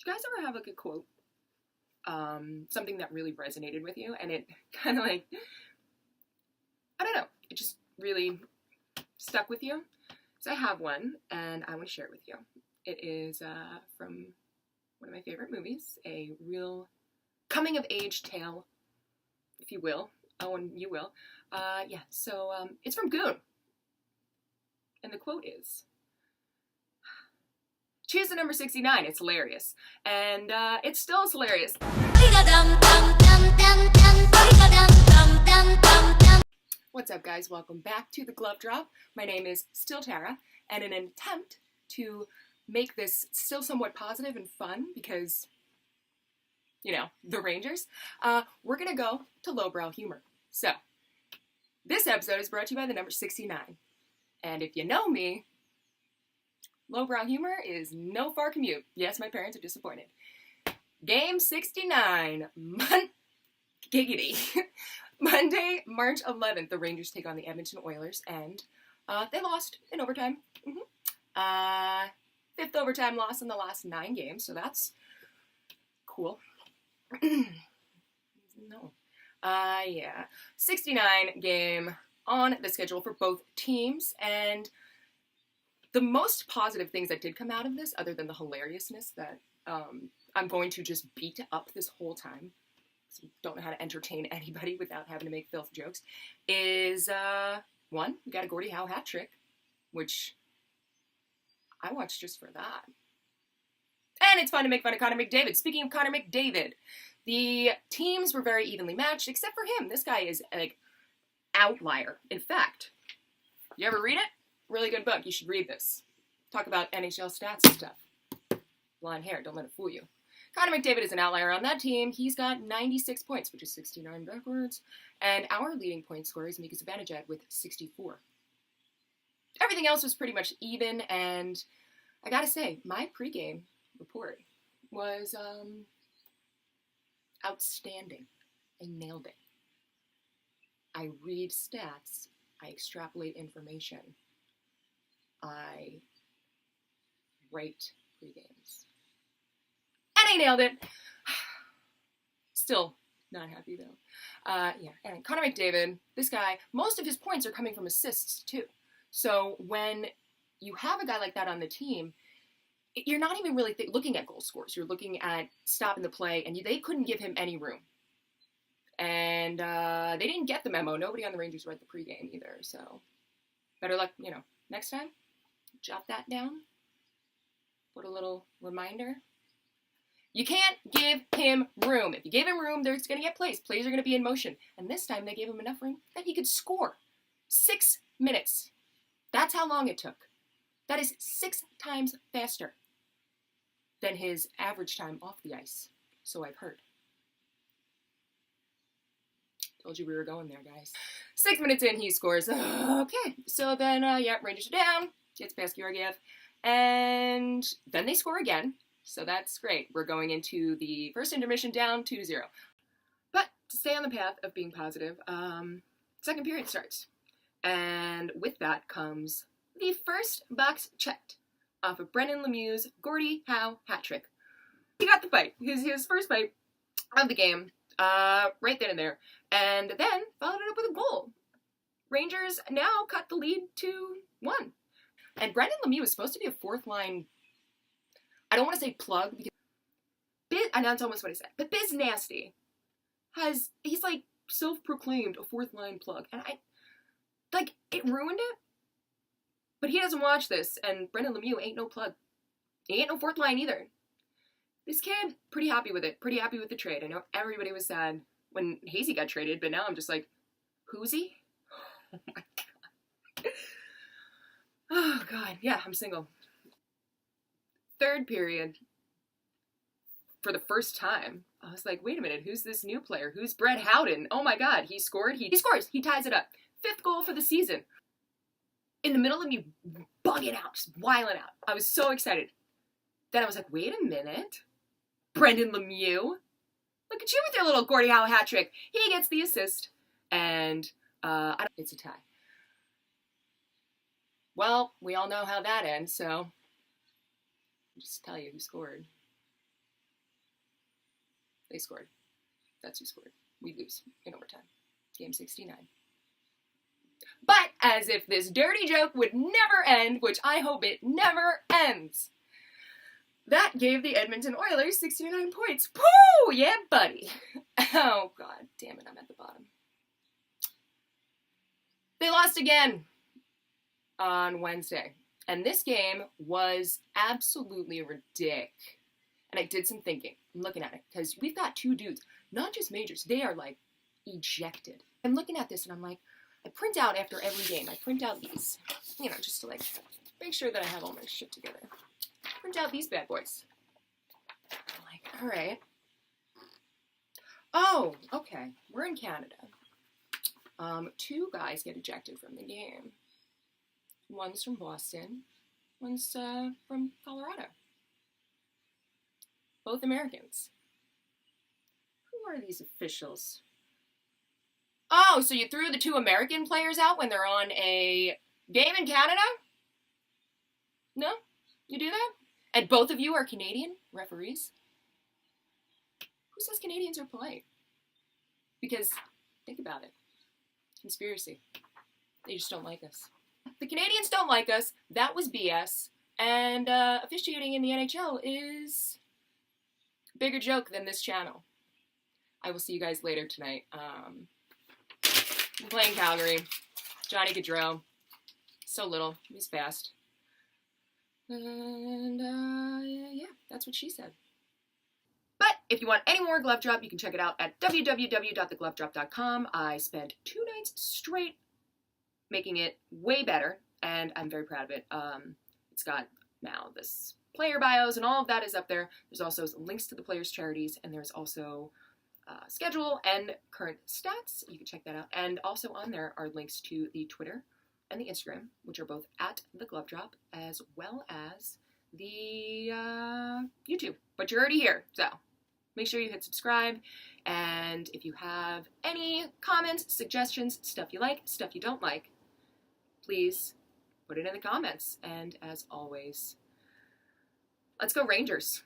you guys ever have like a quote, something that really resonated with you, and it kind of like, I don't know, it just really stuck with you? So I have one, and I want to share it with you. It is from one of my favorite movies, a real coming-of-age tale, if you will. Oh, and you will. So it's from Goon. And the quote is, choose the number 69, it's hilarious. And it still is hilarious. What's up, guys? Welcome back to the Glove Drop. My name is still Tara, and in an attempt to make this still somewhat positive and fun, because, you know, the Rangers, we're gonna go to lowbrow humor. So, this episode is brought to you by the number 69. And if you know me, lowbrow humor is no far commute. Yes, my parents are disappointed. Game 69, giggity. Monday, March 11th, the Rangers take on the Edmonton Oilers, and they lost in overtime. Fifth overtime loss in the last 9 games, so that's cool. No. 69 game on the schedule for both teams, and the most positive things that did come out of this, other than the hilariousness that I'm going to just beat up this whole time, so don't know how to entertain anybody without having to make filth jokes, is one, we got a Gordie Howe Hat trick, which I watched just for that. And it's fun to make fun of Connor McDavid. Speaking of Connor McDavid, the teams were very evenly matched, except for him. This guy is like outlier. In fact, you ever read it? Really good book. You should read this. Talk about NHL stats and stuff. Blonde hair, don't let it fool you. Connor McDavid is an outlier on that team. He's got 96 points, which is 69 backwards. And our leading point scorer is Mika Zibanejad with 64. Everything else was pretty much even, and I gotta say, my pregame report was outstanding. I nailed it. I read stats. I extrapolate information. I write pregames. And I nailed it. Still not happy though. And Connor McDavid, this guy, most of his points are coming from assists too. So when you have a guy like that on the team, you're not even really looking at goal scores. You're looking at stopping the play, and they couldn't give him any room. And they didn't get the memo. Nobody on the Rangers read the pregame either. So better luck, next time. Jot that down. Put a little reminder. You can't give him room. If you give him room, there's going to get plays. Plays are going to be in motion. And this time they gave him enough room that he could score. 6 minutes. That's how long it took. That is 6 times faster than his average time off the ice. So I've heard. Told you we were going there, guys. 6 minutes in, he scores. Okay. So then, Rangers are down. Gets past Georgiev. And then they score again. So that's great. We're going into the first intermission down 2-0. But to stay on the path of being positive, second period starts. And with that comes the first box checked off of Brendan Lemieux's Gordie Howe hat trick. He got the fight. His first fight of the game, right then and there. And then followed it up with a goal. Rangers now cut the lead to 1. And Brendan Lemieux was supposed to be a fourth line, I don't want to say plug, because I know it's almost what I said, but Biz Nasty he's like self-proclaimed a fourth line plug. And it ruined it. But he doesn't watch this, and Brendan Lemieux ain't no plug. He ain't no fourth line either. This kid, pretty happy with it. Pretty happy with the trade. I know everybody was sad when Hazy got traded, but now I'm just like, who's he? Oh my God. Oh God, yeah, I'm single. Third period, for the first time, I was like, wait a minute, who's this new player? Who's Brett Howden? Oh my God, he scored? He scores. He ties it up. 5th goal for the season. In the middle of me bugging out, just wiling out. I was so excited. Then I was like, wait a minute. Brendan Lemieux? Look at you with your little Gordie Howe hat trick. He gets the assist. And it's a tie. Well, we all know how that ends, so I'll just tell you who scored. They scored. That's who scored. We lose in overtime. Game 69. But as if this dirty joke would never end, which I hope it never ends, that gave the Edmonton Oilers 69 points. Pooh! Yeah, buddy. Oh, God damn it, I'm at the bottom. They lost again on Wednesday. And this game was absolutely ridiculous. And I did some thinking. I'm looking at it. Because we've got two dudes, not just majors. They are, like, ejected. I'm looking at this and I'm like, I print out after every game. I print out these, you know, just to, like, make sure that I have all my shit together. Print out these bad boys. I'm like, all right. Oh, okay. We're in Canada. Two guys get ejected from the game. One's from Boston. One's from Colorado. Both Americans. Who are these officials? Oh, so you threw the two American players out when they're on a game in Canada? No? You do that? And both of you are Canadian referees? Who says Canadians are polite? Because, think about it. Conspiracy. They just don't like us. The Canadians don't like us. That was BS. And officiating in the NHL is a bigger joke than this channel. I will see you guys later tonight. I'm playing Calgary. Johnny Gaudreau. So little. He's fast. And, yeah, that's what she said. But if you want any more Glove Drop, you can check it out at www.theglovedrop.com. I spent 2 nights straight making it way better, and I'm very proud of it. It's got now this player bios, and all of that is up there. There's also links to the players' charities, and there's also schedule and current stats. You can check that out. And also on there are links to the Twitter and the Instagram, which are both at The Glove Drop, as well as the YouTube. But you're already here, so make sure you hit subscribe. And if you have any comments, suggestions, stuff you like, stuff you don't like, please put it in the comments. And as always, let's go Rangers.